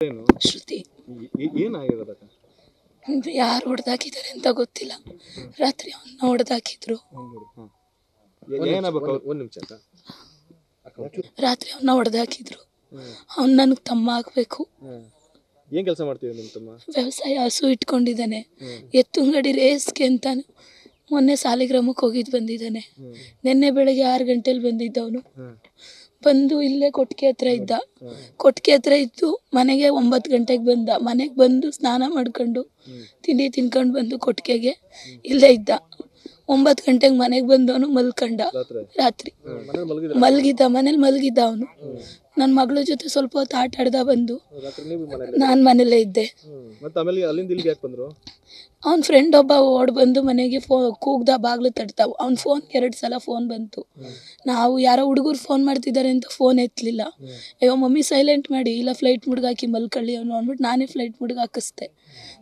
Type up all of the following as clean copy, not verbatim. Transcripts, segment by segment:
ಏನು ಶ್ರುತಿ ಏನಾಗಿರೋದಕ್ಕ? ಯಾರು ಹೊಡೆದಾಕಿದ್ದಾರೆ ಅಂತ ಗೊತ್ತಿಲ್ಲ. ರಾತ್ರಿ ಅವನ್ನ ಹೊಡೆದಾಕಿದ್ರು. ಒಂದ್ ನಿಮಿಷ ರಾತ್ರಿ ಅವನ್ನ ಹೊಡೆದಾಕಿದ್ರು. ಅವ್ನು ನನಗೆ ತಮ್ಮ ಆಗ್ಬೇಕು. ಏನ್ ಕೆಲಸ ಮಾಡ್ತೀವಿ ನಿಮ್ ತಮ್ಮ? ವ್ಯವಸಾಯ, ಹಸು ಇಟ್ಕೊಂಡಿದ್ದಾನೆ. ಎತ್ತುಂಗಡಿ ರೇಸ್ಗೆ ಅಂತ ಮೊನ್ನೆ ಸಾಲಿಗ್ರಾಮಕ್ಕೆ ಹೋಗಿದ್ದು ಬಂದಿದ್ದಾನೆ. ನಿನ್ನೆ ಬೆಳಗ್ಗೆ 6 ಗಂಟೆಲಿ ಬಂದಿದ್ದವನು. ಬಂದು ಇಲ್ಲೇ ಕೊಟ್ಟಿಗೆ ಹತ್ರ ಇದ್ದ. ಕೊಟ್ಟಿಗೆ ಹತ್ರ ಇದ್ದು ಮನೆಗೆ 9 ಗಂಟೆಗೆ ಬಂದ. ಮನೆಗೆ ಬಂದು ಸ್ನಾನ ಮಾಡ್ಕೊಂಡು ತಿಂಡಿ ತಿನ್ಕೊಂಡು ಬಂದು ಕೊಟ್ಟಿಗೆಗೆ ಇಲ್ಲೇ ಇದ್ದ. 9 ಗಂಟೆಗೆ ಮನೆಗೆ ಬಂದವನು ಮಲ್ಕೊಂಡ. ರಾತ್ರಿ ಮನೇಲಿ ಮಲಗಿದ್ದ ಅವನು. ನನ್ನ ಮಗಳ ಜೊತೆ ಸ್ವಲ್ಪ ಹೊತ್ತು ಆಟ ಆಡ್ದ ಬಂದು ನಾನು ಮನೇಲೇ ಇದ್ದೆ. ಅವ್ನ ಫ್ರೆಂಡ್ ಒಬ್ಬ ಓಡ್ ಬಂದು ಮನೆಗೆ ಕೂಗ್ದ, ಬಾಗ್ಲು ತಡ್ತಾವ. ಅವ್ನ ಫೋನ್ಗೆ 2 ಸಲ ಫೋನ್ ಬಂತು. ನಾವು ಯಾರೋ ಹುಡುಗರು ಫೋನ್ ಮಾಡ್ತಿದ್ದಾರೆ ಅಂತ ಫೋನ್ ಎತ್ತಲಿಲ್ಲ. ಅಯ್ಯೋ ಮಮ್ಮಿ ಸೈಲೆಂಟ್ ಮಾಡಿ, ಇಲ್ಲ ಫ್ಲೈಟ್ ಮುಡ್ಗೆ ಹಾಕಿ ಮಲ್ಕೊಳ್ಳಿ ಅವನು ಅಂದ್ಬಿಟ್ಟು ನಾನೇ ಫ್ಲೈಟ್ ಮುಡ್ಗೆ ಹಾಕಿಸ್ದೆ.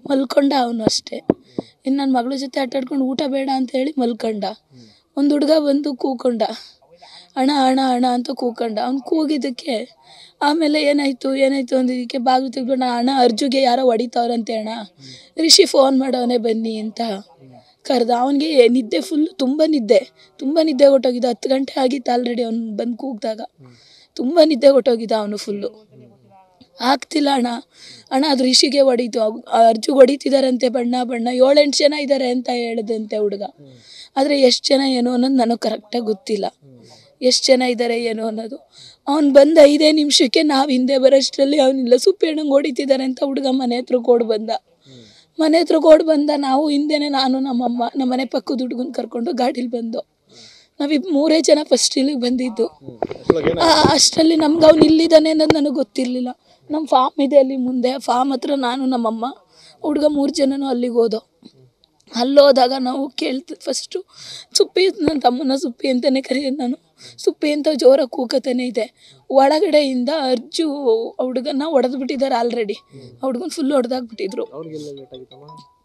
ಮಲ್ಕೊಂಡ ಅವನು ಅಷ್ಟೇ. ಇನ್ನು ನನ್ನ ಮಗಳ ಜೊತೆ ಆಟಾಡ್ಕೊಂಡು ಊಟ ಬೇಡ ಅಂತ ಹೇಳಿ ಮಲ್ಕೊಂಡ. ಒಂದು ಹುಡುಗ ಬಂದು ಕೂಕೊಂಡ, ಅಣ್ಣ ಅಣ್ಣ ಅಣ್ಣ ಅಂತ ಕೂಕೊಂಡ. ಅವ್ನು ಕೂಗಿದ್ದಕ್ಕೆ ಆಮೇಲೆ ಏನಾಯಿತು ಅಂದಿದ್ದಕ್ಕೆ ಬಾಗಿಲು ತೆಗ್ದುಬಿಟ್ಟು, ಅಣ್ಣ ಅರ್ಜುಗೆ ಯಾರೋ ಹೊಡಿತಾವ್ರಂತೆ ಅಣ್ಣ, ರಿಷಿ ಫೋನ್ ಮಾಡವನೇ ಬನ್ನಿ ಅಂತ ಕರೆದ. ಅವನಿಗೆ ನಿದ್ದೆ ಫುಲ್ಲು, ತುಂಬ ನಿದ್ದೆ ಹೊಟ್ಟೋಗಿದ್ದ. 10 ಗಂಟೆ ಆಗಿತ್ತು ಆಲ್ರೆಡಿ ಅವ್ನು ಬಂದು ಕೂಗಿದಾಗ. ತುಂಬ ನಿದ್ದೆ ಹೊಟ್ಟೋಗಿದ್ದ ಅವನು ಫುಲ್ಲು. ಆಗ್ತಿಲ್ಲ ಅಣ್ಣ ಅದು ರಿಷಿಗೆ ಹೊಡೀತು, ಅರ್ಜುಗೆ ಹೊಡಿತಿದ್ದಾರಂತೆ ಬಣ್ಣ 7-8 ಜನ ಇದ್ದಾರೆ ಅಂತ ಹೇಳಿದಂತೆ ಹುಡುಗ. ಆದರೆ ಎಷ್ಟು ಜನ ಏನು ಅನ್ನೋದು ನನಗೆ ಕರೆಕ್ಟಾಗಿ ಗೊತ್ತಿಲ್ಲ, ಎಷ್ಟು ಜನ ಇದ್ದಾರೆ ಏನು ಅನ್ನೋದು. ಅವ್ನು ಬಂದ 5 ನಿಮಿಷಕ್ಕೆ ನಾವು ಹಿಂದೆ ಬರೋಷ್ಟರಲ್ಲಿ ಅವನಿಲ್ಲ, ಸುಪ್ಪೇಣಂಗೆ ಹೊಡಿತಿದ್ದಾರೆ ಅಂತ ಹುಡುಗ ಮನೆ ಹತ್ರಕ್ಕೆ ಓಡ್ ಬಂದ. ನಾವು ಹಿಂದೆನೇ, ನಾನು ನಮ್ಮಮ್ಮ ನಮ್ಮ ಮನೆ ಪಕ್ಕದ ಹುಡುಗನ ಕರ್ಕೊಂಡು ಗಾಡೀಲಿ ಬಂದು ನಾವಿಬ್ಬರು 3 ಜನ ಫಸ್ಟ್ ಇಲ್ಲಿಗೆ ಬಂದಿದ್ದು. ಅಷ್ಟರಲ್ಲಿ ನಮ್ಗೆ ಅವ್ನು ಇಲ್ಲಿದ್ದಾನೆ ಅನ್ನೋದು ನನಗೆ ಗೊತ್ತಿರಲಿಲ್ಲ. ನಮ್ಮ ಫಾರ್ಮ್ ಇದೆ ಅಲ್ಲಿ ಮುಂದೆ, ಫಾರ್ಮ್ ಹತ್ರ ನಾನು ನಮ್ಮಮ್ಮ ಹುಡುಗ 3 ಜನನೂ ಅಲ್ಲಿಗೆ ಹೋದೋ. ಅಲ್ಲೋದಾಗ ನಾವು ಕೇಳ್ತೀವಿ ಫಸ್ಟು ಸುಪ್ಪಿ, ನನ್ನ ತಮ್ಮನ ಸುಪ್ಪಿ ಅಂತಲೇ ಕರೆಯೋದು ನಾನು. ಸುಪ್ಪಿ ಅಂತ ಜೋರಾಗಿ ಕೂಕತಾನೆ ಇದೆ. ಒಳಗಡೆಯಿಂದ ಅರ್ಜು ಹುಡುಗನ ಹೊಡೆದ್ಬಿಟ್ಟಿದ್ದಾರೆ ಆಲ್ರೆಡಿ. ಹುಡುಗನ ಫುಲ್ಲು ಹೊಡೆದಾಕ್ಬಿಟ್ಟಿದ್ರು.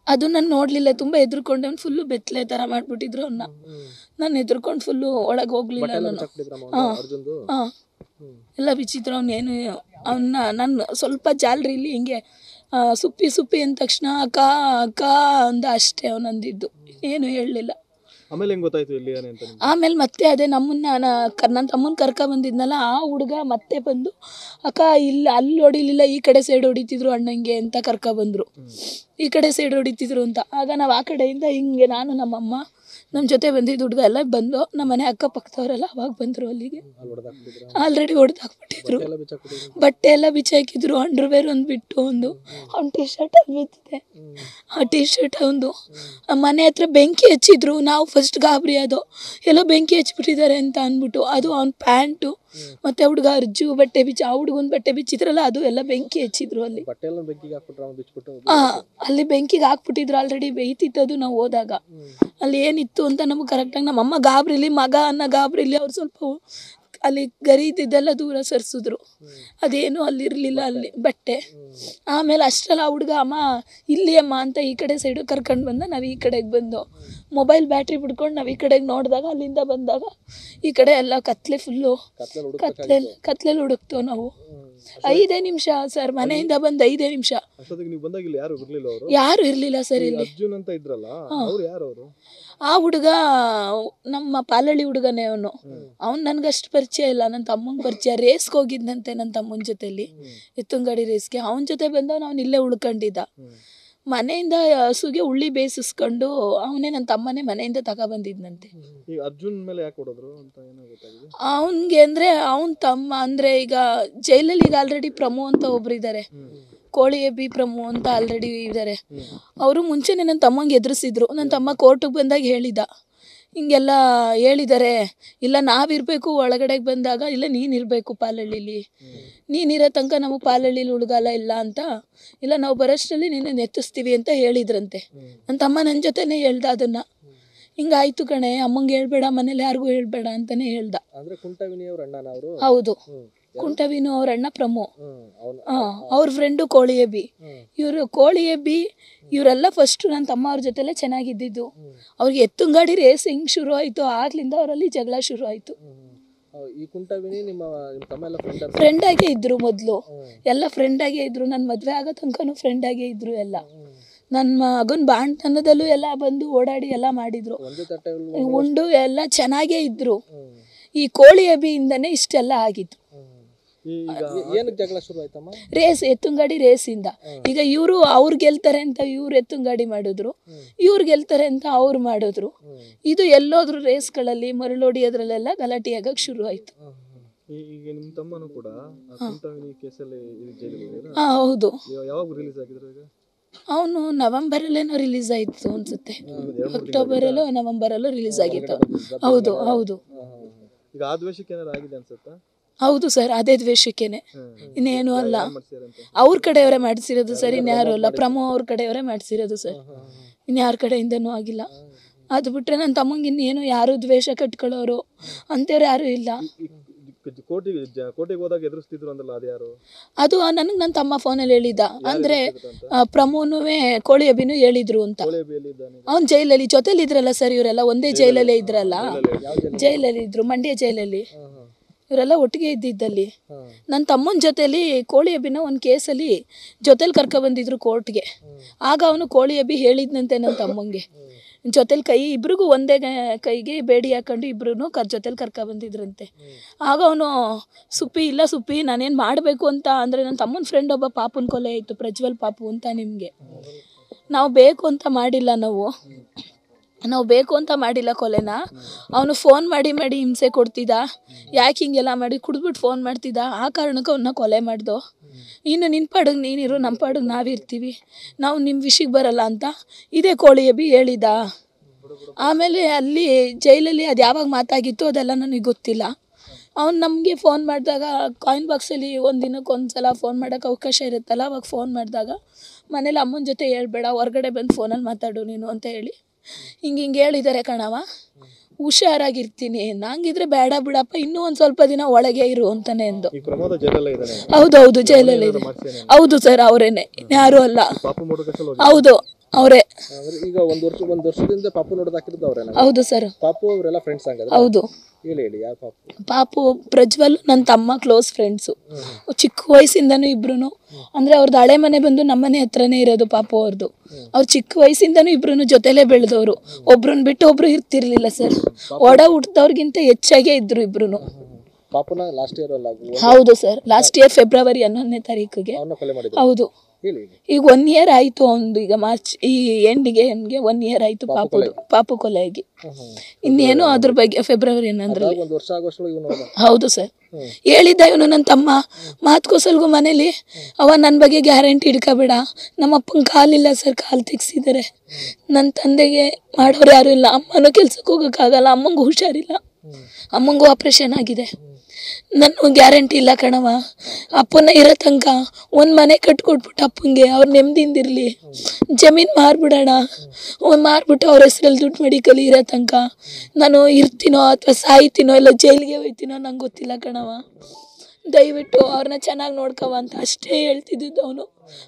ಅದು ನಾನು ನೋಡಲಿಲ್ಲ, ತುಂಬ ಹೆದರ್ಕೊಂಡೆ. ಅವ್ನು ಫುಲ್ಲು ಬೆತ್ತಲೆ ಥರ ಮಾಡಿಬಿಟ್ಟಿದ್ರು ಅವನ್ನ. ನಾನು ಹೆದರ್ಕೊಂಡು ಫುಲ್ಲು ಒಳಗೆ ಹೋಗಲಿಲ್ಲ ನಾನು. ಹಾಂ ಎಲ್ಲ ಬಿಚ್ಚಿದ್ರು. ಅವನೇನು ನಾನು ಸ್ವಲ್ಪ ಜಾಲ್ರಿಲಿ ಹಿಂಗೆ ಸುಪ್ಪಿ ಅಂದ ತಕ್ಷಣ ಅಕ್ಕ ಅಕ್ಕ ಅಂದ ಅಷ್ಟೇ ಅವನಂದಿದ್ದು, ಏನು ಹೇಳಲಿಲ್ಲ. ಆಮೇಲೆ ಮತ್ತೆ ಅದೇ ನನ್ನ ತಮ್ಮನ ಕರ್ಕ ಬಂದಿದ್ನಲ್ಲ, ಆ ಹುಡುಗ ಮತ್ತೆ ಬಂದು ಅಕ್ಕ ಇಲ್ಲ ಅಲ್ಲಿ ಹೊಡಿಲಿಲ್ಲ, ಈ ಕಡೆ ಸೈಡ್ ಹೊಡಿತಿದ್ರು ಅಣ್ಣಂಗೆ ಅಂತ ಕರ್ಕ ಬಂದರು. ಈ ಕಡೆ ಸೈಡ್ ಹೊಡಿತಿದ್ರು ಅಂತ. ಆಗ ನಾವು ಆ ಕಡೆಯಿಂದ ಹಿಂಗೆ ನಾನು ನಮ್ಮಮ್ಮ ನಮ್ಮ ಜೊತೆ ಬಂದಿದ್ದು ಹುಡುಗ ಎಲ್ಲ ಬಂದು ನಮ್ಮ ಮನೆ ಅಕ್ಕಪಕ್ಕದವರೆಲ್ಲ ಅವಾಗ ಬಂದರು ಅಲ್ಲಿಗೆ. ಆಲ್ರೆಡಿ ಹೊಡೆದಾಕ್ಬಿಟ್ಟಿದ್ರು. ಬಟ್ಟೆ ಎಲ್ಲ ಬಿಚ್ಚಾಕಿದ್ರು. ಅಂಡರ್ವೇರ್ ಒಂದು ಬಿಟ್ಟು ಅವ್ನ ಟೀ ಶರ್ಟ್ ಅಲ್ಲಿ ಬಿದ್ದಿದೆ. ಆ ಟೀ ಶರ್ಟ್ ಒಂದು ಮನೆ ಹತ್ರ ಬೆಂಕಿ ಹಚ್ಚಿದ್ರು. ನಾವು ಫಸ್ಟ್ ಗಾಬರಿ ಅದು, ಎಲ್ಲೋ ಬೆಂಕಿ ಹಚ್ಬಿಟ್ಟಿದ್ದಾರೆ ಅಂತ ಅಂದ್ಬಿಟ್ಟು. ಅದು ಅವ್ನ ಪ್ಯಾಂಟು ಮತ್ತು ಹುಡುಗ ಅರ್ಜು ಬಟ್ಟೆ ಆ ಹುಡುಗನ ಬಟ್ಟೆ ಬಿಚ್ಚಿದ್ರಲ್ಲ, ಅದು ಎಲ್ಲ ಬೆಂಕಿ ಹಚ್ಚಿದ್ರು ಅಲ್ಲಿ. ಅಲ್ಲಿ ಬೆಂಕಿಗೆ ಹಾಕ್ಬಿಟ್ಟಿದ್ರು. ಆಲ್ರೆಡಿ ಬೇಯ್ತಿತ್ತದು. ನಾವು ಹೋದಾಗ ಅಲ್ಲಿ ಏನಿತ್ತು ಅಂತ ನಮಗೆ ಕರೆಕ್ಟಾಗಿ ನಮ್ಮಮ್ಮ ಗಾಬರಿಲಿ, ಮಗ ಅನ್ನೋ ಗಾಬರಿಲಿ ಅವ್ರು ಸ್ವಲ್ಪ ಅಲ್ಲಿ ಗರೀದಿದ್ದೆಲ್ಲ ದೂರ ಸರಿಸಿದ್ರು. ಅದೇನು ಅಲ್ಲಿರಲಿಲ್ಲ ಅಲ್ಲಿ ಬಟ್ಟೆ. ಆಮೇಲೆ ಅಷ್ಟೆಲ್ಲ ಆ ಹುಡುಗ ಅಮ್ಮ ಇಲ್ಲಿ ಅಮ್ಮ ಅಂತ ಈ ಕಡೆ ಸೈಡು ಕರ್ಕೊಂಡು ಬಂದ. ನಾವು ಈ ಕಡೆಗೆ ಬಂದು ಮೊಬೈಲ್ ಬ್ಯಾಟ್ರಿ ಬಿಡ್ಕೊಂಡು ನಾವು ಈ ಕಡೆಗೆ ನೋಡಿದಾಗ, ಅಲ್ಲಿಂದ ಬಂದಾಗ ಈ ಕಡೆ ಎಲ್ಲ ಕತ್ಲೆ ಫುಲ್ಲು, ಕತ್ಲೆಲ್ಲಿ ಹುಡುಕ್ತೇವೆ ನಾವು. 5 ನಿಮಿಷ ಸರ್, ಮನೆಯಿಂದ ಬಂದು 5 ನಿಮಿಷ ಯಾರು ಇರಲಿಲ್ಲ ಸರ್ ಇಲ್ಲಿ. ಆ ಹುಡುಗ ನಮ್ಮ ಪಾಲಳ್ಳಿ ಹುಡುಗನೇ ಅವನು. ನನಗಷ್ಟು ಪರಿಚಯ ಇಲ್ಲ, ನನ್ನ ತಮ್ಮಂಗೆ ಪರಿಚಯ. ರೇಸ್ಗೆ ಹೋಗಿದ್ದಂತೆ ನನ್ನ ತಮ್ಮನ ಜೊತೆಲಿ, ಎತ್ತುಂಗಾಡಿ ರೇಸ್ಗೆ. ಅವನ ಜೊತೆ ಬಂದವನು. ಅವ್ನು ಇಲ್ಲೇ ಉಳ್ಕೊಂಡಿದ್ದ. ಮನೆಯಿಂದ ಹಸುಗೆ ಉಳ್ಳಿ ಬೇಯಿಸ್ಕೊಂಡು ಅವನೇ, ನನ್ನ ತಮ್ಮನೇ ಮನೆಯಿಂದ ತಗೊಬಂದಿದ್ನಂತೆ. ಅವನಿಗೆ ಅಂದರೆ ಅವನ ತಮ್ಮ ಅಂದರೆ ಈಗ ಜೈಲಲ್ಲಿ ಈಗ ಆಲ್ರೆಡಿ ಪ್ರಮೋ ಅಂತ ಒಬ್ರು ಇದ್ದಾರೆ, ಕೋಳಿ ಎಬ್ಬಿ ಪ್ರಮೋ ಅಂತ ಆಲ್ರೆಡಿ ಇದ್ದಾರೆ. ಅವರು ಮುಂಚೆನೇ ನನ್ನ ತಮ್ಮಂಗೆ ಎದುರಿಸಿದ್ರು. ನನ್ನ ತಮ್ಮ ಕೋರ್ಟಿಗೆ ಬಂದಾಗ ಹೇಳಿದ, ಹಿಂಗೆಲ್ಲ ಹೇಳಿದ್ದಾರೆ, ಇಲ್ಲ ನಾವಿರಬೇಕು ಒಳಗಡೆಗೆ ಬಂದಾಗ, ಇಲ್ಲ ನೀನಿರಬೇಕು ಪಾಲಳ್ಳಿಲಿ, ನೀನಿರೋ ತನಕ ನಮಗೆ ಪಾಲಳ್ಳಿಲಿ ಉಳ್ಗಾಲ ಇಲ್ಲ ಅಂತ, ಇಲ್ಲ ನಾವು ಬರೋಷ್ಟರಲ್ಲಿ ನಿನ್ನ ಎತ್ತಿಸ್ತೀವಿ ಅಂತ ಹೇಳಿದ್ರಂತೆ. ನನ್ನ ತಮ್ಮ ನನ್ನ ಜೊತೆನೇ ಹೇಳ್ದ ಅದನ್ನು. ಹಿಂಗಾಯ್ತು ಕಣೆ, ಅಮ್ಮಂಗೆ ಹೇಳ್ಬೇಡ, ಮನೇಲಿ ಯಾರಿಗೂ ಹೇಳ್ಬೇಡ ಅಂತಲೇ ಹೇಳ್ದ. ಹೌದು, ಕುಂಟವಿನು ಅವ್ರ ಅಣ್ಣ ಪ್ರಮೋ. ಅವ್ರ ಫ್ರೆಂಡು ಕೋಳಿ ಎಬ್ಬಿ. ಇವರು ಕೋಳಿ ಎಬ್ಬಿ ಇವರೆಲ್ಲ ಫಸ್ಟು ನನ್ನ ತಮ್ಮ ಅವ್ರ ಜೊತೆಲೇ ಚೆನ್ನಾಗಿದ್ದಿದ್ದು. ಅವ್ರಿಗೆ ಎತ್ತುಂಗಾಡಿ ರೇಸ್ ಹೆಂಗೆ ಶುರು ಆಯಿತು ಆಗ್ಲಿಂದ ಅವರಲ್ಲಿ ಜಗಳ ಶುರು ಆಯಿತು. ಈ ಕುಂಟವಿನಿ ನಿಮ್ಮ ತಮ್ಮ ಎಲ್ಲ ಫ್ರೆಂಡ್ ಆಗೇ ಇದ್ರು ಮೊದಲು, ಎಲ್ಲ ಫ್ರೆಂಡ್ ಆಗೇ ಇದ್ರು. ನನ್ನ ಮದುವೆ ಆಗೋ ತನಕನೂ ಫ್ರೆಂಡ್ ಆಗೇ ಇದ್ರು ಎಲ್ಲ. ನನ್ನ ಮಗನ ಬಾಣತನದಲ್ಲೂ ಎಲ್ಲ ಬಂದು ಓಡಾಡಿ ಎಲ್ಲ ಮಾಡಿದ್ರು, ಉಂಡು ಎಲ್ಲ ಚೆನ್ನಾಗೇ ಇದ್ರು. ಈ ಕೋಳಿ ಅಭಿಯಿಂದನೇ ಇಷ್ಟೆಲ್ಲ ಆಗಿತ್ತು. ರೇಸ್ ಎತ್ತುಂಗಾಡಿ ರೇಸಿಂದ. ಈಗ ಇವರು ಅವ್ರು ಗೆಲ್ತಾರೆ ಅಂತ ಇವ್ರು ಎತ್ತುಂಗಾಡಿ ಮಾಡಿದ್ರು, ಇವ್ರು ಗೆಲ್ತಾರೆ ಅಂತ ಅವ್ರು ಮಾಡಿದ್ರು. ಇದು ಎಲ್ಲೋದ್ರು ರೇಸ್ಗಳಲ್ಲಿ ಮರಳೋಡಿಯೋದ್ರಲ್ಲೆಲ್ಲ ಗಲಾಟೆ ಆಗಕ್ಕೆ ಶುರು ಆಯ್ತು. ಹೌದು, ಅವನು ನವೆಂಬರಲ್ಲೇನೋ ರಿಲೀಸ್ ಆಯಿತು ಅನ್ಸುತ್ತೆ, ಅಕ್ಟೋಬರಲ್ಲೋ ನವೆಂಬರಲ್ಲೋ ರಿಲೀಸ್ ಆಗಿತ್ತು. ಹೌದು ಹೌದು ಹೌದು ಸರ್, ಅದೇ ದ್ವೇಷಕ್ಕೇನೆ, ಇನ್ನೇನು ಅಲ್ಲ. ಅವ್ರ ಕಡೆಯವರೇ ಮಾಡಿಸಿರೋದು ಸರ್, ಇನ್ಯಾರು ಅಲ್ಲ. ಪ್ರಮೋ ಅವ್ರ ಕಡೆಯವರೇ ಮಾಡಿಸಿರೋದು ಸರ್, ಇನ್ಯಾರ ಕಡೆಯಿಂದನೂ ಆಗಿಲ್ಲ. ಅದು ಬಿಟ್ರೆ ನನ್ನ ತಮ್ಮಂಗೆ ಇನ್ನೇನು ಯಾರು ದ್ವೇಷ ಕಟ್ಕೊಳ್ಳೋರು ಅಂತೇವ್ರು ಯಾರು ಇಲ್ಲ. ಅದು ನನಗೆ ನನ್ನ ತಮ್ಮ ಫೋನಲ್ಲಿ ಹೇಳಿದ್ದ, ಅಂದ್ರೆ ಪ್ರಮೋನು ಕೋಳಿ ಅಭಿನೂ ಹೇಳಿದ್ರು ಅಂತ. ಅವ್ನು ಜೈಲಲ್ಲಿ ಜೊತೆಲಿ ಇದ್ರಲ್ಲ ಸರ್, ಇವರೆಲ್ಲ ಒಂದೇ ಜೈಲಲ್ಲೇ ಇದ್ರಲ್ಲ, ಜೈಲಲ್ಲಿ ಇದ್ರು, ಮಂಡ್ಯ ಜೈಲಲ್ಲಿ ಇವರೆಲ್ಲ ಒಟ್ಟಿಗೆ ಇದ್ದಿದ್ದಲ್ಲಿ. ನನ್ನ ತಮ್ಮನ ಜೊತೆಲಿ ಕೋಳಿ ಅಭಿನ ಒಂದು ಕೇಸಲ್ಲಿ ಜೊತೆಲಿ ಕರ್ಕೊಬಂದಿದ್ರು ಕೋರ್ಟ್ಗೆ. ಆಗ ಅವನು ಕೋಳಿ ಅಭಿ ಹೇಳಿದ್ನಂತೆ ನನ್ನ ತಮ್ಮಂಗೆ, ಜೊತೆಲಿ ಇಬ್ರಿಗೂ ಒಂದೇ ಕೈಗೆ ಬೇಡಿ ಹಾಕೊಂಡು ಇಬ್ರು ಜೊತೆಲಿ ಕರ್ಕೊಬಂದಿದ್ರಂತೆ. ಆಗ ಅವನು ಇಲ್ಲ ಸುಪ್ಪಿ ನಾನೇನು ಮಾಡಬೇಕು ಅಂತ, ಅಂದರೆ ನನ್ನ ತಮ್ಮನ ಫ್ರೆಂಡ್ ಒಬ್ಬ ಪಾಪುನ ಕೊಲೆ ಆಯಿತು, ಪ್ರಜ್ವಲ್ ಪಾಪು ಅಂತ. ನಿಮಗೆ ನಾವು ಬೇಕು ಅಂತ ಮಾಡಿಲ್ಲ ಕೊಲೆನ. ಅವನು ಫೋನ್ ಮಾಡಿ ಹಿಂಸೆ ಕೊಡ್ತಿದ್ದ, ಯಾಕೆ ಹಿಂಗೆಲ್ಲ ಮಾಡಿ ಕುಡಿದ್ಬಿಟ್ಟು ಫೋನ್ ಮಾಡ್ತಿದ್ದ, ಆ ಕಾರಣಕ್ಕೆ ಅವನ್ನ ಕೊಲೆ ಮಾಡ್ದೋ. ಇನ್ನು ನಿನ್ನ ಪಾಡಿಗೆ ನೀನಿರು, ನಮ್ಮ ಪಾಡಿಗೆ ನಾವಿರ್ತೀವಿ, ನಾವು ನಿಮ್ಮ ವಿಷಯಕ್ಕೆ ಬರಲ್ಲ ಅಂತ ಇದೇ ಕೋಳಿ ಅಭಿ ಹೇಳಿದ. ಆಮೇಲೆ ಅಲ್ಲಿ ಜೈಲಲ್ಲಿ ಅದು ಯಾವಾಗ ಮಾತಾಗಿತ್ತು ಅದೆಲ್ಲ ನನಗೆ ಗೊತ್ತಿಲ್ಲ. ಅವ್ನು ನಮಗೆ ಫೋನ್ ಮಾಡಿದಾಗ ಕಾಯಿನ್ ಬಾಕ್ಸಲ್ಲಿ ಒಂದು ದಿನಕ್ಕೆ ಒಂದು ಸಲ ಫೋನ್ ಮಾಡೋಕ್ಕೆ ಅವಕಾಶ ಇರುತ್ತಲ್ಲ, ಅವಾಗ ಫೋನ್ ಮಾಡಿದಾಗ ಮನೇಲಿ ಅಮ್ಮನ ಜೊತೆ ಹೇಳ್ಬೇಡ, ಹೊರಗಡೆ ಬಂದು ಫೋನಲ್ಲಿ ಮಾತಾಡು ನೀನು ಅಂತ ಹೇಳಿ ಹಿಂಗೆ ಹೇಳಿದ್ದಾರೆ ಕಣವ, ಹುಷಾರಾಗಿರ್ತೀನಿ, ನಂಗಿದ್ರೆ ಬೇಡ ಬಿಡಪ್ಪ, ಇನ್ನೂ ಒಂದು ಸ್ವಲ್ಪ ದಿನ ಒಳಗೆ ಇರು ಅಂತಾನೆ ಎಂದು. ಹೌದೌದು ಜೈಲಲ್ಲಿ ಇದೆ. ಹೌದು ಸರ್, ಅವರೇನೆ, ಯಾರು ಅಲ್ಲ. ಹೌದು ಅವರೇ. ಈಗ ಒಂದು ವರ್ಷದಿಂದ ಪಾಪು ನೋಡೋದಾಕಿರೋದು ಅವರೇನಾ? ಹೌದು ಸರ್. ಪಾಪು ಅವರೆಲ್ಲ ಫ್ರೆಂಡ್ಸ್ ಆಗಿದ್ರು? ಹೌದು. ಹೇಳಿ ಯಾರು ಪಾಪು? ಪಾಪು ಪ್ರಜ್ವಲ್ ನನ್ನ ತಮ್ಮ ಕ್ಲೋಸ್ ಫ್ರೆಂಡ್ಸು, ಚಿಕ್ಕ ವಯಸ್ಸಿಂದನೂ ಇಬ್ರು. ಅಂದರೆ ಅವ್ರದ್ದು ಹಳೆ ಮನೆ ಬಂದು ನಮ್ಮನೆ ಹತ್ರನೇ ಇರೋದು ಪಾಪು ಅವ್ರದ್ದು. ಅವ್ರು ಚಿಕ್ಕ ವಯಸ್ಸಿಂದನೂ ಇಬ್ರು ಜೊತೆಲೇ ಬೆಳೆದವರು, ಒಬ್ರನ್ನ ಬಿಟ್ಟು ಒಬ್ರು ಇರ್ತಿರ್ಲಿಲ್ಲ ಸರ್. ಒಡ ಹುಟ್ಟಿದವ್ರಿಗಿಂತ ಹೆಚ್ಚಾಗೇ ಇದ್ರು ಇಬ್ರು. ಪಾಪುನ ಲಾಸ್ಟ್ ಇಯರ್ ಅಲ್ಲ? ಹೌದು ಸರ್, ಲಾಸ್ಟ್ ಇಯರ್ ಫೆಬ್ರವರಿ 11ನೇ ತಾರೀಕಿಗೆ. ಹೌದು. ಈಗ 1 ಇಯರ್ ಆಯ್ತು ಅವನು. ಈಗ ಮಾರ್ಚ್ ಈ ಎಂಡಿಗೆ 1 ಇಯರ್ ಆಯ್ತು ಪಾಪು ಕೊಲೆಯಾಗಿ. ಇನ್ನೇನು ಅದ್ರ ಬಗ್ಗೆ ಫೆಬ್ರವರಿ 11ರಲ್ಲಿ. ಹೌದು ಸರ್. ಹೇಳಿದ್ದ ಇವನು ನನ್ನ ತಮ್ಮ ಮಾತ್ಕೋಸಲ್ಗೂ ಮನೇಲಿ, ಅವ ನನ್ನ ಬಗ್ಗೆ ಗ್ಯಾರಂಟಿ ಇಡ್ಕೋಬೇಡ, ನಮ್ಮಪ್ಪನ ಕಾಲಿಲ್ಲ ಸರ್, ಕಾಲು ತೆಗ್ಸಿದ್ದಾರೆ, ನನ್ನ ತಂದೆಗೆ ಮಾಡೋರು ಯಾರು ಇಲ್ಲ, ಅಮ್ಮನೂ ಕೆಲ್ಸಕ್ಕೆ ಹೋಗೋಕ್ಕಾಗಲ್ಲ, ಅಮ್ಮಂಗೂ ಹುಷಾರಿಲ್ಲ, ಅಮ್ಮಂಗೂ ಆಪ್ರೇಷನ್ ಆಗಿದೆ, ನನ್ನ ಗ್ಯಾರಂಟಿ ಇಲ್ಲ ಕಣವ, ಅಪ್ಪನ ಇರೋ ತನಕ ಒಂದು ಮನೆ ಕಟ್ಕೊಟ್ಬಿಟ್ಟು ಅಪ್ಪಂಗೆ ಅವ್ರು ನೆಮ್ಮದಿಯಿಂದಿರಲಿ, ಜಮೀನು ಮಾರ್ಬಿಡೋಣ, ಮಾರ್ಬಿಟ್ಟು ಅವ್ರ ಹೆಸ್ರಲ್ಲಿ ದುಡ್ಡು ಮೆಡಿಕಲ್ ಇರೋ ತನಕ ನಾನು ಇರ್ತೀನೋ ಅಥವಾ ಸಾಯ್ತೀನೋ ಇಲ್ಲ ಜೈಲಿಗೆ ಹೋಯ್ತೀನೋ ನಂಗೆ ಗೊತ್ತಿಲ್ಲ ಕಣವ, ದಯವಿಟ್ಟು ಅವ್ರನ್ನ ಚೆನ್ನಾಗಿ ನೋಡ್ಕವ ಅಂತ ಅಷ್ಟೇ ಹೇಳ್ತಿದ್ದಿದ್ದು ಅವನು.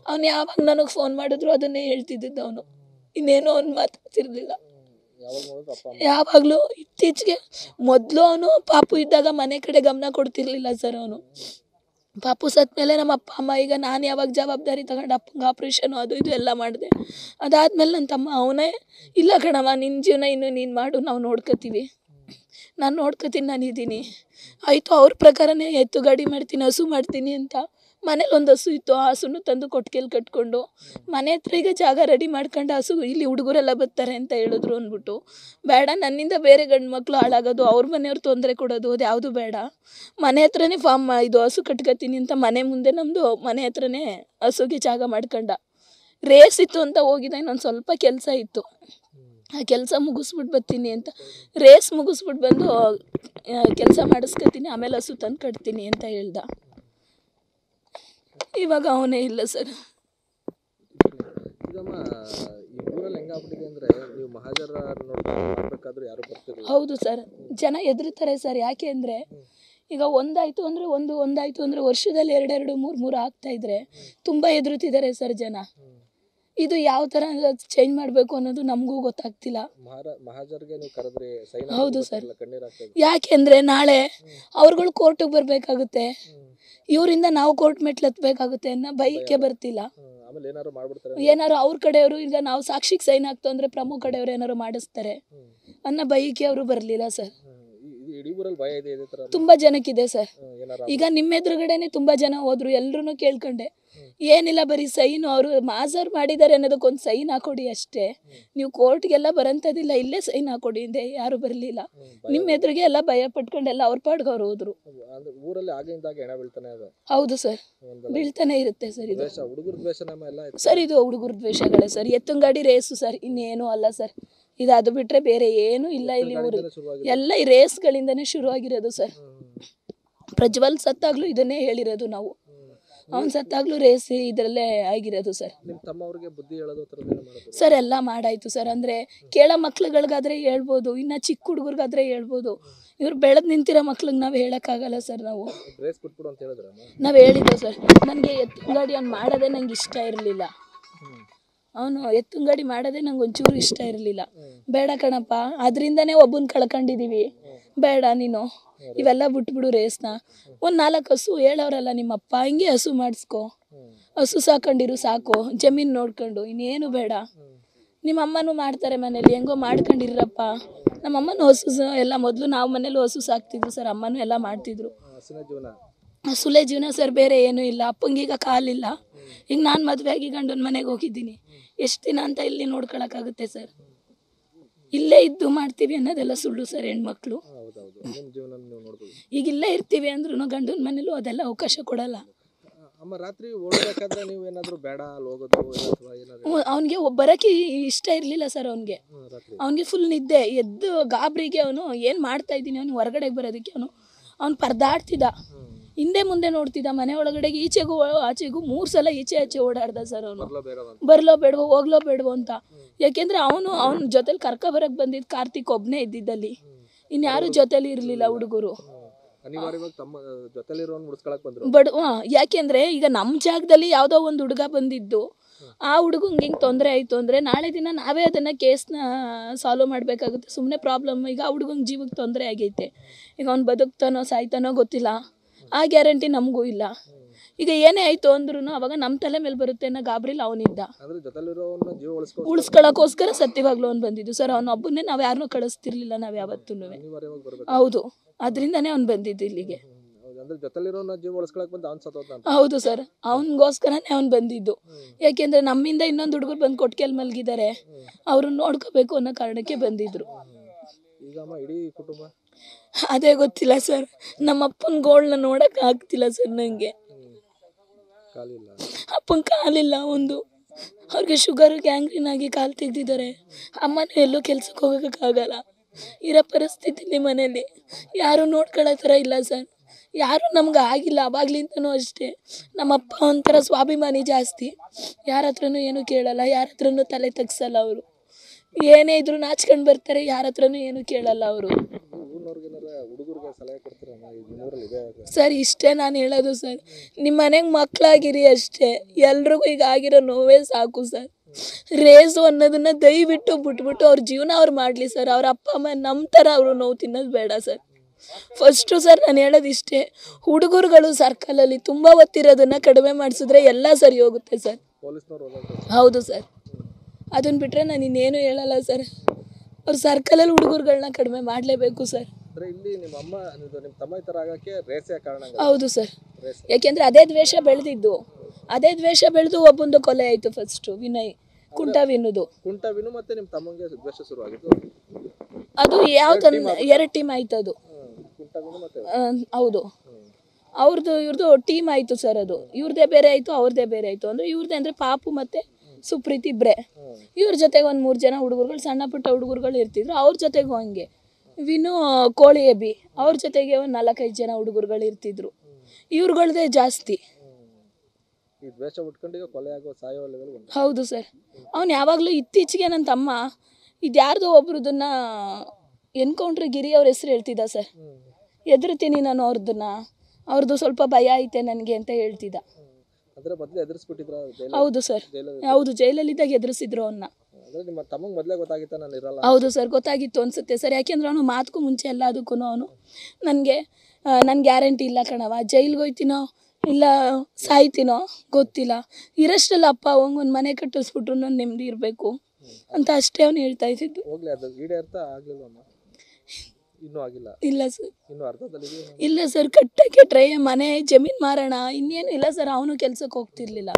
ಅವ್ನು ಯಾವಾಗ ನನಗೆ ಫೋನ್ ಮಾಡಿದ್ರು ಅದನ್ನೇ ಹೇಳ್ತಿದ್ದಿದ್ದು ಅವನು, ಇನ್ನೇನೋ ಅವ್ನು ಮಾತಾಡ್ತಿರ್ಲಿಲ್ಲ ಯಾವಾಗಲೂ. ಇತ್ತೀಚೆಗೆ ಮೊದಲು ಅವನು ಪಾಪು ಇದ್ದಾಗ ಮನೆ ಕಡೆ ಗಮನ ಕೊಡ್ತಿರ್ಲಿಲ್ಲ ಸರ್. ಅವನು ಪಾಪು ಸತ್ತ ಮೇಲೆ ನಮ್ಮ ಅಪ್ಪ ಅಮ್ಮ, ಈಗ ನಾನು ಯಾವಾಗ ಜವಾಬ್ದಾರಿ ತಗೊಂಡು ಅಪ್ಪಂಗೆ ಆಪ್ರೇಷನು ಅದು ಇದು ಎಲ್ಲ ಮಾಡಿದೆ, ಅದಾದಮೇಲೆ ನನ್ನ ತಮ್ಮ ಅವನೇ ಇಲ್ಲ ಕಣವ, ನಿನ್ನ ಜೀವನ ಇನ್ನು ನೀನು ಮಾಡು, ನಾವು ನೋಡ್ಕೋತೀವಿ, ನಾನು ನೋಡ್ಕೋತೀನಿ, ನಾನಿದ್ದೀನಿ ಆಯಿತು. ಅವ್ರ ಪ್ರಕಾರನೇ ಎತ್ತು ಗಾಡಿ ಮಾಡ್ತೀನಿ, ಹಸು ಮಾಡ್ತೀನಿ ಅಂತ ಮನೇಲಿ ಒಂದು ಹಸು ಇತ್ತು, ಆ ಹಸುನು ತಂದು ಕೊಟ್ಟಿಗೆಯಲ್ಲಿ ಕಟ್ಕೊಂಡು ಮನೆ ಹತ್ರ ಈಗ ಜಾಗ ರೆಡಿ ಮಾಡ್ಕೊಂಡು ಹಸು ಇಲ್ಲಿ ಹುಡುಗರೆಲ್ಲ ಬರ್ತಾರೆ ಅಂತ ಹೇಳಿದ್ರು ಅಂದ್ಬಿಟ್ಟು, ಬೇಡ ನನ್ನಿಂದ ಬೇರೆ ಗಂಡು ಮಕ್ಕಳು ಹಾಳಾಗೋದು, ಅವ್ರ ಮನೆಯವ್ರು ತೊಂದರೆ ಕೊಡೋದು, ಅದು ಯಾವುದು ಬೇಡ, ಮನೆ ಹತ್ರನೇ ಇದು ಹಸು ಕಟ್ಕೊತೀನಿ ಅಂತ ಮನೆ ಮುಂದೆ ನಮ್ಮದು ಮನೆ ಹತ್ರನೇ ಹಸುಗೆ ಜಾಗ ಮಾಡ್ಕೊಂಡ. ರೇಸ್ ಇತ್ತು ಅಂತ ಹೋಗಿದ್ದ, ಇನ್ನೊಂದು ಸ್ವಲ್ಪ ಕೆಲಸ ಇತ್ತು, ಆ ಕೆಲಸ ಮುಗಿಸ್ಬಿಟ್ಟು ಬರ್ತೀನಿ ಅಂತ, ರೇಸ್ ಮುಗಿಸ್ಬಿಟ್ಟು ಬಂದು ಕೆಲಸ ಮಾಡಿಸ್ಕೊತೀನಿ, ಆಮೇಲೆ ಹಸು ತಂದು ಕಟ್ತೀನಿ ಅಂತ ಹೇಳ್ದ. ಇವಾಗ ಅವನೇ ಇಲ್ಲ ಸರ್. ಹೌದು ಸರ್, ಜನ ಹೆದರ್ತಾರೆ ಸರ್. ಯಾಕೆ ಅಂದರೆ ಈಗ ಒಂದಾಯಿತು ಅಂದರೆ ವರ್ಷದಲ್ಲಿ 2-2, 3-3 ಆಗ್ತಾ ಇದ್ರೆ ತುಂಬ ಹೆದರುತ್ತಿದ್ದಾರೆ ಸರ್ ಜನ. ಇದು ಯಾವ ಥರ ಚೇಂಜ್ ಮಾಡಬೇಕು ಅನ್ನೋದು ನಮಗೂ ಗೊತ್ತಾಗ್ತಿಲ್ಲ. ಮಹಾಜರ್ಗೆ ನೀವು ಕರೆದ್ರಿ, ಸೈನ್ ಹೌದು ಸರ್. ಕಣ್ಣೀರ್ ಆಗ್ತಾ ಇದೆ. ಯಾಕೆಂದರೆ ನಾಳೆ ಅವ್ರುಗಳು ಕೋರ್ಟಿಗೆ ಬರಬೇಕಾಗುತ್ತೆ, ಇವರಿಂದ ನಾವು ಕೋರ್ಟ್ ಮೆಟ್ಲು ಹತ್ಬೇಕಾಗುತ್ತೆ ಅನ್ನೋ ಭಯಕ್ಕೆ ಬರ್ತಿಲ್ಲ. ಆಮೇಲೆ ಏನಾದ್ರು ಮಾಡ್ಬಿಡ್ತಾರೆ, ಏನಾರು ಅವ್ರ ಕಡೆಯವರು ಈಗ ನಾವು ಸಾಕ್ಷಿಗೆ ಸೈನ್ ಆಗ್ತು ಅಂದರೆ ಪ್ರಮುಖ ಕಡೆಯವರು ಏನಾರು ಮಾಡಿಸ್ತಾರೆ ಅನ್ನೋ ಭಯಕ್ಕೆ ಅವರು ಬರಲಿಲ್ಲ ಸರ್. ಇಡೀ ಊರಲ್ಲಿ ಭಯ ಇದೆ ಇದೇ ತರ ತುಂಬ ಜನಕ್ಕಿದೆ ಸರ್. ಏನಾರ ಈಗ ನಿಮ್ಮ ಎದುರುಗಡೆನೆ ತುಂಬ ಜನ ಹೋದ್ರು, ಎಲ್ಲರೂ ಕೇಳ್ಕೊಂಡೆ. ಏನಿಲ್ಲ, ಬರೀ ಸೈನು ಅವರು ಮಾಜರ್ ಮಾಡಿದ್ದಾರೆ ಅನ್ನೋದಕ್ಕೊಂದು ಸೈನ್ ಹಾಕೊಡಿ ಅಷ್ಟೇ, ನೀವು ಕೋರ್ಟ್ಗೆಲ್ಲ ಬರೋಂಥದ್ದಿಲ್ಲ, ಇಲ್ಲೇ ಸೈನ್ ಹಾಕೊಡಿ ಅಂದೆ. ಯಾರು ಬರಲಿಲ್ಲ. ನಿಮ್ಮ ಎದುರಿಗೆ ಎಲ್ಲ ಭಯ ಪಟ್ಕೊಂಡೆಲ್ಲ ಅವ್ರ ಪಾಡ್ಗೆ ಅವ್ರು ಹೋದ್ರು. ಊರಲ್ಲಿ ಆಗಿಂದಾಗ ಹೆಣ ಬೀಳ್ತಾನೆ ಇದೆ. ಹೌದು ಸರ್, ಬೀಳ್ತಾನೆ ಇರುತ್ತೆ ಸರ್. ಇದು ಹುಡುಗರ ದ್ವೇಷ ಎಲ್ಲ ಸರ್, ಇದು ಹುಡುಗರ ದ್ವೇಷಗಳೇ ಸರ್. ಎತ್ತುಂಗಾಡಿ ರೇಸು ಸರ್, ಇನ್ನೇನು ಅಲ್ಲ ಸರ್. ಇದು ಅದು ಬಿಟ್ಟರೆ ಬೇರೆ ಏನೂ ಇಲ್ಲ ಇಲ್ಲಿ ಊರಲ್ಲಿ. ಎಲ್ಲ ಈ ರೇಸ್ಗಳಿಂದನೇ ಶುರುವಾಗಿರೋದು ಸರ್. ಪ್ರಜ್ವಲ್ ಸತ್ತಾಗ್ಲೂ ಇದನ್ನೇ ಹೇಳಿರೋದು ನಾವು. ಅವ್ನು ಸತ್ತಾಗ್ಲೂ ರೇಸ್ ಇದರಲ್ಲೇ ಆಗಿರೋದು ಸರ್. ನಿಮ್ಮ ತಮ್ಮ ಅವ್ರಿಗೆ ಬುದ್ಧಿ ಹೇಳೋದು ಸರ್ ಎಲ್ಲ ಮಾಡಾಯ್ತು ಸರ್. ಅಂದರೆ ಕೇಳೋ ಮಕ್ಳುಗಳಿಗಾದ್ರೆ ಹೇಳ್ಬೋದು, ಇನ್ನು ಚಿಕ್ಕ ಹುಡುಗರಿಗಾದ್ರೆ ಹೇಳ್ಬೋದು. ಇವ್ರು ಬೆಳೆದು ನಿಂತಿರೋ ಮಕ್ಳಿಗೆ ನಾವು ಹೇಳೋಕ್ಕಾಗಲ್ಲ ಸರ್. ನಾವು ನಾವು ಹೇಳಿದ್ದೆ ಸರ್. ನನಗೆ ಎತ್ತುಂಗಾಡಿ ಅವ್ನು ಮಾಡೋದೇ ನಂಗೆ ಇಷ್ಟ ಇರಲಿಲ್ಲ. ಅವನು ಎತ್ತುಂಗಾಡಿ ಮಾಡೋದೇ ನಂಗೆ ಒಂಚೂರು ಇಷ್ಟ ಇರಲಿಲ್ಲ. ಬೇಡ ಕಣಪ್ಪ, ಅದರಿಂದನೇ ಒಬ್ಬನ ಕಳ್ಕೊಂಡಿದ್ದೀವಿ, ಬೇಡ ನೀನು ಇವೆಲ್ಲ ಬಿಟ್ಬಿಡು ರೇಸ್ನ. ಒಂದು 4 ಹಸು ಹೇಳೋರಲ್ಲ ನಿಮ್ಮಪ್ಪ, ಹಿಂಗೆ ಹಸು ಮಾಡಿಸ್ಕೊ, ಹಸು ಸಾಕೊಂಡಿರು ಸಾಕು, ಜಮೀನು ನೋಡ್ಕೊಂಡು, ಇನ್ನೇನು ಬೇಡ. ನಿಮ್ಮ ಅಮ್ಮನೂ ಮಾಡ್ತಾರೆ ಮನೇಲಿ, ಹೆಂಗೋ ಮಾಡ್ಕೊಂಡಿರಪ್ಪ. ನಮ್ಮ ಅಮ್ಮನೂ ಹಸು ಎಲ್ಲ ಮೊದಲು ನಾವು ಮನೇಲಿ ಹಸು ಸಾಕ್ತಿದ್ರು ಸರ್. ಅಮ್ಮನೂ ಎಲ್ಲ ಮಾಡ್ತಿದ್ರು. ಹಸುಲೆ ಜೀವನ ಸರ್, ಬೇರೆ ಏನೂ ಇಲ್ಲ. ಅಪ್ಪಂಗೀಗ ಕಾಲಿಲ್ಲ. ಈಗ ನಾನು ಮದುವೆ ಆಗಿ ಗಂಡನ ಮನೆಗೆ ಹೋಗಿದ್ದೀನಿ. ಎಷ್ಟು ದಿನ ಅಂತ ಇಲ್ಲಿ ನೋಡ್ಕೊಳಕ್ಕಾಗುತ್ತೆ ಸರ್? ಇಲ್ಲೇ ಇದ್ದು ಮಾಡ್ತೀವಿ ಅನ್ನೋದೆಲ್ಲ ಸುಳ್ಳು ಸರ್. ಹೆಣ್ಮಕ್ಳು ಈಗ ಇಲ್ಲೇ ಇರ್ತೀವಿ ಅಂದ್ರೂ ಗಂಡನ ಮನೇಲೂ ಅದೆಲ್ಲ ಅವಕಾಶ ಕೊಡಲ್ಲ. ಅವನಿಗೆ ಬರೋಕ್ಕೆ ಇಷ್ಟ ಇರಲಿಲ್ಲ ಸರ್. ಅವನಿಗೆ ಫುಲ್ ನಿದ್ದೆ. ಎದ್ದು ಗಾಬರಿಗೆ ಅವನು ಏನು ಮಾಡ್ತಾ ಇದ್ದೀನಿ, ಅವ್ನು ಹೊರಗಡೆಗೆ ಬರೋದಕ್ಕೆ ಅವನು ಪರದಾಡ್ತಿದ್ದ. ಹಿಂದೆ ಮುಂದೆ ನೋಡ್ತಿದ್ದ. ಮನೆ ಒಳಗಡೆಗೆ ಈಚೆಗೂ ಆಚೆಗೂ 3 ಸಲ ಈಚೆ ಆಚೆ ಓಡಾಡ್ದ ಸರ್. ಅವನು ಬರಲೋ ಬೇಡವೋ, ಹೋಗ್ಲೋ ಬೇಡವೋ ಅಂತ. ಯಾಕೆಂದರೆ ಅವನ ಜೊತೆಲಿ ಕರ್ಕೊಬರಕ್ಕೆ ಬಂದಿದ್ದು ಕಾರ್ತಿಕ್ ಒಬ್ಬನೇ ಇದ್ದಿದ್ದಲ್ಲಿ, ಇನ್ಯಾರು ಜೊತೆಲಿ ಇರಲಿಲ್ಲ ಹುಡುಗರು. ಯಾಕೆಂದರೆ ಈಗ ನಮ್ಮ ಜಾಗದಲ್ಲಿ ಯಾವುದೋ ಒಂದು ಹುಡುಗ ಬಂದಿದ್ದು, ಆ ಹುಡುಗಂಗೆ ಹಿಂಗೆ ತೊಂದರೆ ಆಯಿತು ಅಂದರೆ ನಾಳೆ ದಿನ ನಾವೇ ಅದನ್ನು ಕೇಸ್ನ ಸಾಲ್ವ್ ಮಾಡಬೇಕಾಗುತ್ತೆ. ಸುಮ್ಮನೆ ಪ್ರಾಬ್ಲಮ್. ಈಗ ಆ ಹುಡುಗಂಗೆ ಜೀವಕ್ಕೆ ತೊಂದರೆ ಆಗೈತೆ. ಈಗ ಅವ್ನು ಬದುಕ್ತಾನೋ ಸಾಯ್ತಾನೋ ಗೊತ್ತಿಲ್ಲ. ಆ ಗ್ಯಾರಂಟಿ ನಮಗೂ ಇಲ್ಲ. ಈಗ ಏನೇ ಆಯಿತು ಅಂದ್ರೂ ಅವಾಗ ನಮ್ಮ ತಲೆ ಮೇಲೆ ಬರುತ್ತೆ ಅನ್ನೋ ಗಾಬರಿಲಿ ಅವನಿದ್ದ. ಉಳಿಸ್ಕೊಳ್ಳೋಕ್ಕೋಸ್ಕರ ಸತ್ಯವಾಗ್ಲೂ ಅವ್ನು ಬಂದಿದ್ದು ಸರ್. ಅವನೊಬ್ಬನೇ ನಾವು ಯಾರನ್ನೂ ಕಳಿಸ್ತಿರ್ಲಿಲ್ಲ ನಾವು ಯಾವತ್ತೂ. ಹೌದು, ಅದರಿಂದನೇ ಅವ್ನು ಬಂದಿದ್ದು ಇಲ್ಲಿಗೆ. ಹೌದು ಸರ್, ಅವನಿಗೋಸ್ಕರನೇ ಅವ್ನು ಬಂದಿದ್ದು. ಯಾಕೆಂದರೆ ನಮ್ಮಿಂದ ಇನ್ನೊಂದು ಹುಡುಗರು ಬಂದು ಕೊಟ್ಟಿಗೆಲ್ ಮಲಗಿದ್ದಾರೆ, ಅವ್ರನ್ನ ನೋಡ್ಕೋಬೇಕು ಅನ್ನೋ ಕಾರಣಕ್ಕೆ ಬಂದಿದ್ರು. ಅದೇ ಗೊತ್ತಿಲ್ಲ ಸರ್. ನಮ್ಮ ಅಪ್ಪನ ಗೋಳನ್ನ ನೋಡೋಕೆ ಆಗ್ತಿಲ್ಲ ಸರ್ ನನಗೆ. ಅಪ್ಪನ ಕಾಲಿಲ್ಲ. ಅವ್ರಿಗೆ ಶುಗರ್ ಗ್ಯಾಂಗ್ರೀನ್ ಆಗಿ ಕಾಲು ತೆಗ್ದಿದ್ದಾರೆ. ಅಮ್ಮನೂ ಎಲ್ಲೂ ಕೆಲ್ಸಕ್ಕೆ ಹೋಗೋಕ್ಕಾಗಲ್ಲ. ಇರೋ ಪರಿಸ್ಥಿತಿಲಿ ಮನೇಲಿ ಯಾರೂ ನೋಡ್ಕೊಳ್ಳೋ ಥರ ಇಲ್ಲ ಸರ್. ಯಾರೂ ನಮ್ಗೆ ಆಗಿಲ್ಲ ಅವಾಗ್ಲಿಂತನೂ ಅಷ್ಟೇ. ನಮ್ಮಪ್ಪ ಒಂಥರ ಸ್ವಾಭಿಮಾನಿ ಜಾಸ್ತಿ. ಯಾರ ಹತ್ರನೂ ಏನೂ ಕೇಳಲ್ಲ, ಯಾರ ಹತ್ರನೂ ತಲೆ ತಗ್ಸಲ್ಲ. ಅವರು ಏನೇ ಇದ್ರು ನಾಚ್ಕೊಂಡು ಬರ್ತಾರೆ, ಯಾರ ಹತ್ರನೂ ಏನೂ ಕೇಳಲ್ಲ ಅವರು. ಸರ್ ಇಷ್ಟೇ ನಾನು ಹೇಳೋದು ಸರ್. ನಿಮ್ಮ ಮನೆಗೆ ಮಕ್ಕಳಾಗಿರಿ ಅಷ್ಟೇ. ಎಲ್ರಿಗೂ ಈಗ ಆಗಿರೋ ನೋವೇ ಸಾಕು ಸರ್. ರೇಸು ಅನ್ನೋದನ್ನ ದಯವಿಟ್ಟು ಬಿಟ್ಬಿಟ್ಟು ಅವ್ರ ಜೀವನ ಅವ್ರು ಮಾಡಲಿ ಸರ್. ಅವ್ರ ಅಪ್ಪ ಅಮ್ಮ ನಮ್ಮ ಥರ ಅವರು ನೋವು ತಿನ್ನೋದು ಬೇಡ ಸರ್. ಫಸ್ಟು ಸರ್ ನಾನು ಹೇಳೋದು ಇಷ್ಟೇ, ಹುಡುಗರುಗಳು ಸರ್ಕಲಲ್ಲಿ ತುಂಬ ಒತ್ತಿರೋದನ್ನು ಕಡಿಮೆ ಮಾಡಿಸಿದ್ರೆ ಎಲ್ಲ ಸರಿ ಹೋಗುತ್ತೆ ಸರ್. ಹೌದು ಸರ್, ಅದನ್ನು ಬಿಟ್ಟರೆ ನಾನು ಇನ್ನೇನು ಹೇಳಲ್ಲ ಸರ್. ಅವ್ರ ಸರ್ಕಲಲ್ಲಿ ಹುಡುಗರುಗಳನ್ನ ಕಡಿಮೆ ಮಾಡಲೇಬೇಕು ಸರ್. ಹೌದು ಸರ್, ಯಾಕೆಂದರೆ ಅದೇ ದ್ವೇಷ ಬೆಳೆದಿದ್ದು. ಅದೇ ದ್ವೇಷ ಬೆಳೆದು ಒಬ್ಬಂದು ಕೊಲೆ ಆಯಿತು. ಫಸ್ಟು ವಿನಯ್ ಕುಂಟವಿನುದು. ಅದು ಯಾವ 2 ಟೀಮ್ ಆಯ್ತು ಅದು. ಹೌದು, ಇವ್ರದ್ದು ಟೀಮ್ ಆಯಿತು ಸರ್. ಅದು ಇವ್ರದ್ದೇ ಬೇರೆ ಆಯಿತು, ಅವ್ರದ್ದೇ ಬೇರೆ ಆಯಿತು. ಅಂದರೆ ಇವ್ರದ್ದೇ ಅಂದರೆ ಪಾಪು ಮತ್ತು ಸುಪ್ರೀತ್ ಇಬ್ಬರೇ. ಇವ್ರ ಜೊತೆಗೆ ಒಂದು 3 ಜನ ಹುಡುಗರುಗಳು, ಸಣ್ಣ ಪುಟ್ಟ ಹುಡುಗರುಗಳು ಇರ್ತಿದ್ರು. ಅವ್ರ ಜೊತೆಗೂ ಹಂಗೆ ವಿನು ಕೋಳಿ ಎಬಿ, ಅವ್ರ ಜೊತೆಗೆ ಒಂದು 4-5 ಜನ ಹುಡುಗರುಗಳು ಇರ್ತಿದ್ರು. ಇವ್ರುಗಳದೇ ಜಾಸ್ತಿ. ಹೌದು ಸರ್. ಅವ್ನು ಯಾವಾಗಲೂ ಇತ್ತೀಚೆಗೆ ನನ್ನ ತಮ್ಮ ಇದ್ಯಾರ್ದೋ ಒಬ್ರದನ್ನ ಎನ್ಕೌಂಟ್ರ್ ಗಿರಿ ಅವ್ರ ಹೆಸರು ಹೇಳ್ತಿದ್ದ ಸರ್. ಎದುರ್ತೀನಿ ನಾನು ಅವ್ರದ್ದು ಸ್ವಲ್ಪ ಭಯ ಐತೆ ನನಗೆ ಅಂತ ಹೇಳ್ತಿದ್ದ. ಅಂದ್ರೆ ಮೊದಲು ಎದುರಿಸ್ಬಿಟ್ಟಿದ್ರ ಹೌದು ಸರ್, ಹೌದು, ಜೈಲಲ್ಲಿದ್ದಾಗ ಎದುರಿಸಿದ್ರು ಅವನ್ನ. ಅಂದ್ರೆ ನಿಮ್ಮ ತಮ್ಮಂಗೆ ಮೊದಲೇ ಗೊತ್ತಾಗಿತ್ತಾ ನಾನು ಇರಲ್ಲ? ಹೌದು ಸರ್, ಗೊತ್ತಾಗಿತ್ತು ಅನ್ಸುತ್ತೆ ಸರ್. ಯಾಕೆಂದ್ರೆ ಅವನು ಮಾತಕ್ಕೂ ಮುಂಚೆ ಎಲ್ಲದಕ್ಕೂ ಅವನು ನನಗೆ ಗ್ಯಾರಂಟಿ ಇಲ್ಲ ಕಣವ, ಜೈಲ್ಗೆ ಹೋಯ್ತೀನೋ ಇಲ್ಲ ಸಾಯ್ತೀನೋ ಗೊತ್ತಿಲ್ಲ, ಇರಷ್ಟಲ್ಲ ಅಪ್ಪ ಅವಂಗೆ ಒಂದು ಮನೆ ಕಟ್ಟಿಸ್ಬಿಟ್ರು ನಾನು ನೆಮ್ಮದಿ ಇರಬೇಕು ಅಂತ ಅಷ್ಟೇ ಅವ್ನು ಹೇಳ್ತಾ ಇದ್ದಿದ್ದು. ಹೋಗ್ಲಿ, ಅದು ಈಡೇರ್ತಾ ಆಗ್ಲಿಲ್ವಮ್ಮ? ಇನ್ನೂ ಆಗಿಲ್ಲ? ಇಲ್ಲ ಸರ್, ಇನ್ನೂ ಅರ್ಧದಲ್ಲಿ ಇಲ್ಲ ಸರ್. ಕಟ್ಟಕ್ಕೆ ಮನೆ ಜಮೀನು ಮಾರೋಣ ಇನ್ನೇನು ಇಲ್ಲ ಸರ್. ಅವನು ಕೆಲ್ಸಕ್ಕೆ ಹೋಗ್ತಿರ್ಲಿಲ್ಲ,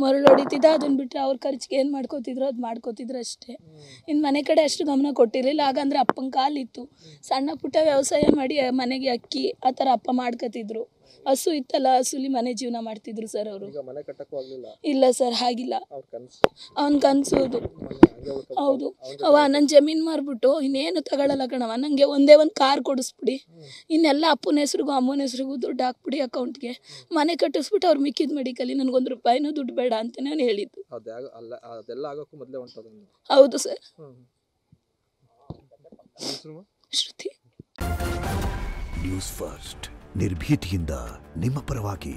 ಮರಳು ಹೊಡಿತಿದ್ದ. ಅದನ್ನ ಬಿಟ್ಟರೆ ಅವ್ರ ಖರ್ಚಿಗೆ ಏನು ಮಾಡ್ಕೋತಿದ್ರು ಅದು ಮಾಡ್ಕೋತಿದ್ರು ಅಷ್ಟೇ. ಇನ್ನು ಮನೆ ಕಡೆ ಅಷ್ಟು ಗಮನ ಕೊಟ್ಟಿರಲಿಲ್ಲ. ಆಗಂದ್ರೆ ಅಪ್ಪನ ಕಾಲಿತ್ತು, ಸಣ್ಣ ಪುಟ್ಟ ವ್ಯವಸಾಯ ಮಾಡಿ ಮನೆಗೆ ಅಕ್ಕಿ ಆ ಥರ ಅಪ್ಪ ಮಾಡ್ಕೋತಿದ್ರು. ಹಸು ಇತ್ತಲ್ಲ, ಹಸುಲಿ ಮನೆ ಜೀವನ ಮಾಡ್ತಿದ್ರು ಸರ್ ಅವರು. ಮನೆ ಕಟ್ಟಕ್ಕೂ ಆಗ್ಲಿಲ್ಲ? ಇಲ್ಲ ಸರ್, ಹಾಗಿಲ್ಲ. ಅವನ ಕನ್ಸೋದು. ಹೌದು, ಅವ ನನ್ನ ಜಮೀನು ಮಾರ್ಬಿಟ್ಟು ಇನ್ನೇನು ತಗೊಳ್ಳಲ್ಲ ಕಣವ, ನನಗೆ ಒಂದೇ ಒಂದು ಕಾರ್ ಕೊಡಿಸ್ಬಿಡಿ, ಇನ್ನೆಲ್ಲ ಅಪ್ಪನ ಹೆಸ್ರಿಗೂ ಅಮ್ಮನ ಹೆಸ್ರಿಗೂ ದುಡ್ಡು ಹಾಕ್ಬಿಡಿ ಅಕೌಂಟ್ಗೆ, ಮನೆ ಕಟ್ಟಿಸ್ಬಿಟ್ಟು ಅವ್ರು ಮಿಕ್ಕಿದ ಮೆಡಿಕಲಿ ನನಗೊಂದು ರೂಪಾಯಿನೂ ದುಡ್ಡು ಬೇಡ ಅಂತ ನಾನು ಹೇಳಿದ್ದು. ಅದೆಲ್ಲ ಆಗೋಕ್ಕೂ ಮೊದಲೇ ಹೊಂಟೋದು? ಹೌದು ಸರ್. ಶ್ರುತಿ. ನ್ಯೂಸ್ ಫಸ್ಟ್, ನಿರ್ಭೀತಿಯಿಂದ ನಿಮ್ಮ ಪರವಾಗಿ.